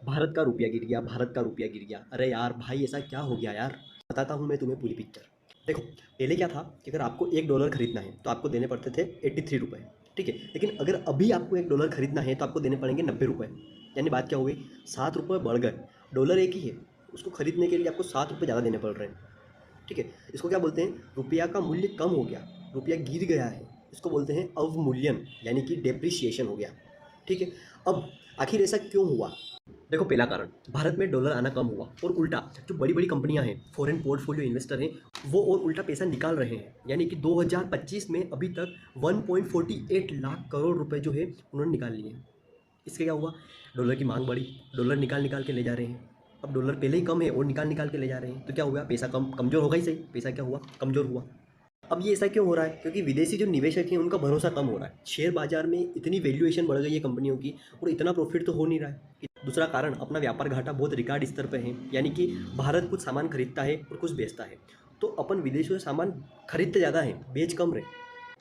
भारत का रुपया गिर गया, भारत का रुपया गिर गया। अरे यार भाई ऐसा क्या हो गया यार? बताता हूँ मैं तुम्हें पूरी पिक्चर। देखो, पहले क्या था कि अगर आपको $1 खरीदना है तो आपको देने पड़ते थे 83 रुपये, ठीक है। लेकिन अगर अभी आपको $1 खरीदना है तो आपको देने पड़ेंगे 90 रुपये। यानी बात क्या हो गई, 7 रुपये बढ़ गए। डॉलर एक ही है, उसको खरीदने के लिए आपको 7 रुपये ज़्यादा देने पड़ रहे हैं, ठीक है। इसको क्या बोलते हैं, रुपया का मूल्य कम हो गया, रुपया गिर गया है। इसको बोलते हैं अवमूल्यन, यानी कि डेप्रिसिएशन हो गया, ठीक है। अब आखिर ऐसा क्यों हुआ? देखो, पहला कारण, भारत में डॉलर आना कम हुआ और उल्टा जो बड़ी बड़ी कंपनियां हैं, फॉरेन पोर्टफोलियो इन्वेस्टर हैं, वो और उल्टा पैसा निकाल रहे हैं। यानी कि 2025 में अभी तक 1.48 लाख करोड़ रुपए जो है उन्होंने निकाल लिए हैं। इससे क्या हुआ, डॉलर की मांग बढ़ी, डॉलर निकाल निकाल के ले जा रहे हैं। अब डॉलर पहले ही कम है और निकाल निकाल के ले जा रहे हैं, तो क्या हुआ, पैसा कमज़ोर होगा ही सही। पैसा क्या हुआ, कमज़ोर हुआ। अब ये ऐसा क्यों हो रहा है? क्योंकि विदेशी जो निवेशक हैं उनका भरोसा कम हो रहा है। शेयर बाजार में इतनी वैल्यूएशन बढ़ गई है कंपनियों की और इतना प्रॉफिट तो हो नहीं रहा है। दूसरा कारण, अपना व्यापार घाटा बहुत रिकॉर्ड स्तर पे है। यानी कि भारत कुछ सामान खरीदता है और कुछ बेचता है, तो अपन विदेशों से सामान खरीदते ज़्यादा है, बेच कम रहे।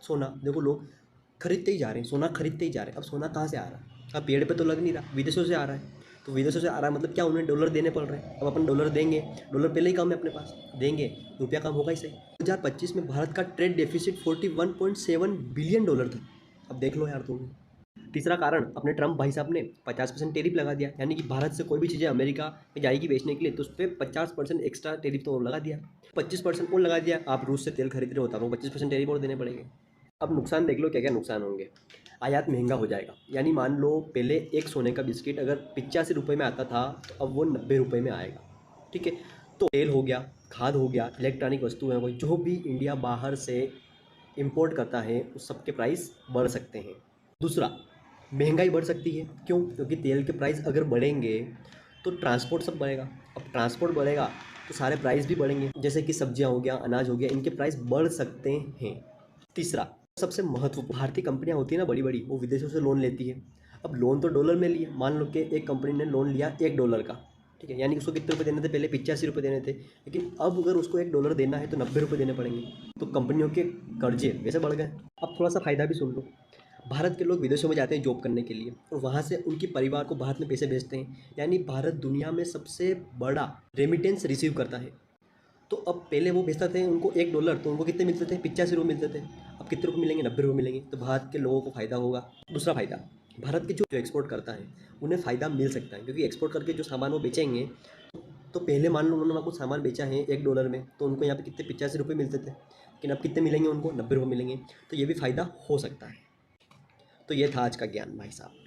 सोना देखो, लोग खरीदते ही जा रहे हैं, सोना खरीदते ही जा रहे हैं। अब सोना कहाँ से आ रहा है? अब पेड़ पे तो लग नहीं रहा, विदेशों से आ रहा है। तो विदेशों से आ रहा है मतलब क्या, उन्हें डॉलर देने पड़ रहे हैं। अब अपन डॉलर देंगे, डॉलर पहले ही कम है अपने पास, देंगे, रुपया कम होगा ही सही। 2025 में भारत का ट्रेड डेफिसिट $41.7 बिलियन था। अब देख लो यार तुम। तीसरा कारण, अपने ट्रम्प भाई साहब ने 50% टेरिफ लगा दिया। यानी कि भारत से कोई भी चीज़ें अमेरिका में जाएगी बेचने के लिए, तो उस पर 50% एक्स्ट्रा टेरिफ तो और लगा दिया, 25% और लगा दिया। आप रूस से तेल खरीद रहे हो तो आपको 25% टेरिफ और देने पड़ेंगे। अब नुकसान देख लो, क्या क्या नुकसान होंगे। आयात महंगा हो जाएगा। यानी मान लो पहले एक सोने का बिस्किट अगर 85 रुपये में आता था, तो अब वो 90 रुपये में आएगा, ठीक है। तो तेल हो गया, खाद हो गया, इलेक्ट्रॉनिक वस्तु है, कोई जो भी इंडिया बाहर से इंपोर्ट करता है उस सब के प्राइस बढ़ सकते हैं। दूसरा, महंगाई बढ़ सकती है। क्यों? क्योंकि तेल के प्राइस अगर बढ़ेंगे तो ट्रांसपोर्ट सब बढ़ेगा। अब ट्रांसपोर्ट बढ़ेगा तो सारे प्राइस भी बढ़ेंगे, जैसे कि सब्जियां हो गया, अनाज हो गया, इनके प्राइस बढ़ सकते हैं। तीसरा, सबसे महत्वपूर्ण, भारतीय कंपनियां होती है ना बड़ी बड़ी, वो विदेशों से लोन लेती है। अब लोन तो डॉलर में लिए, मान लो कि एक कंपनी ने लोन लिया $1 का, ठीक है। यानी उसको कितने रुपए देने थे, पहले 85 रुपये देने थे, लेकिन अब अगर उसको $1 देना है तो 90 रुपये देने पड़ेंगे। तो कंपनियों के कर्जे वैसे बढ़ गए। अब थोड़ा सा फायदा भी सुन लो। भारत के लोग विदेशों में जाते हैं जॉब करने के लिए और वहाँ से उनकी परिवार को भारत में पैसे भेजते हैं। यानी भारत दुनिया में सबसे बड़ा रेमिटेंस रिसीव करता है। तो अब पहले वो भेजते थे उनको $1, तो उनको कितने मिलते थे, 85 रुपये मिलते थे। अब कितने रुपये मिलेंगे, 90 रुपये मिलेंगे। तो भारत के लोगों को फ़ायदा होगा। दूसरा फ़ायदा, भारत के जो एक्सपोर्ट करता है उन्हें फ़ायदा मिल सकता है, क्योंकि एक्सपोर्ट करके जो सामान वो बेचेंगे, तो पहले मान लो उन्होंने कुछ सामान बेचा है $1 में, तो उनको यहाँ पे कितने 85 रुपये मिलते थे, लेकिन अब कितने मिलेंगे उनको, 90 रुपये मिलेंगे। तो ये भी फ़ायदा हो सकता है। तो ये था आज का ज्ञान भाई साहब।